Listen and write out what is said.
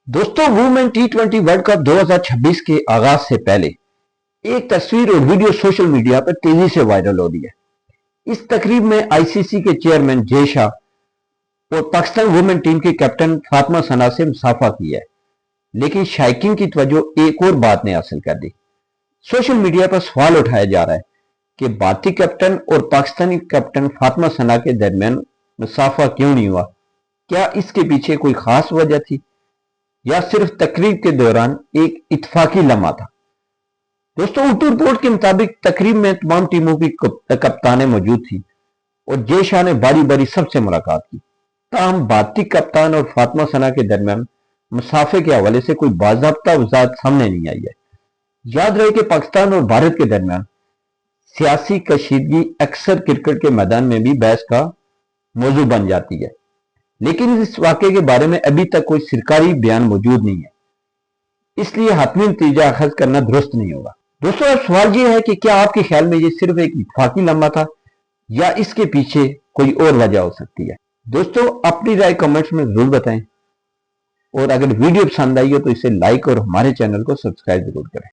दोस्तों, वुमेन टी20 world cup 2026 के आगाज से पहले एक तस्वीर और वीडियो सोशल मीडिया पर तेजी से वायरल हो रही है। इस तकरीब में आईसीसी के चेयरमैन जय शाह और पाकिस्तान वुमेन टीम के कैप्टन फातिमा सना से मुसाफा किया है, लेकिन शायकीन की तवज्जो एक और बात ने हासिल कर दी। सोशल मीडिया पर सवाल उठाया जा रहा है कि भारतीय कैप्टन और पाकिस्तानी कैप्टन फातिमा सना के दरमियान मुसाफा क्यों नहीं हुआ। क्या इसके पीछे कोई खास वजह थी या सिर्फ तकरीब के दौरान एक इत्तफाकी लम्हा था। दोस्तों, उर्दू रिपोर्ट के मुताबिक तकरीब में तमाम टीमों की कप्तानें मौजूद थी और जय शाह ने बारी बारी सबसे मुलाकात की। ताहम भारतीय कप्तान और फातिमा सना के दरमियान मुसाफे के हवाले से कोई बाज़ाब्ता वजाहत सामने नहीं आई है। याद रहे कि पाकिस्तान और भारत के दरमियान सियासी कशीदगी अक्सर क्रिकेट के मैदान में भी बहस का मौजू बन जाती है, लेकिन इस वाक़े के बारे में अभी तक कोई सरकारी बयान मौजूद नहीं है, इसलिए हतमी नतीजा अखज़ करना दुरुस्त नहीं होगा। दोस्तों, अब सवाल ये है कि क्या आपके ख्याल में ये सिर्फ एक इत्तफाकी लम्हा था या इसके पीछे कोई और वजह हो सकती है। दोस्तों, अपनी राय कमेंट्स में जरूर बताएं और अगर वीडियो पसंद आई हो तो इसे लाइक और हमारे चैनल को सब्सक्राइब जरूर करें।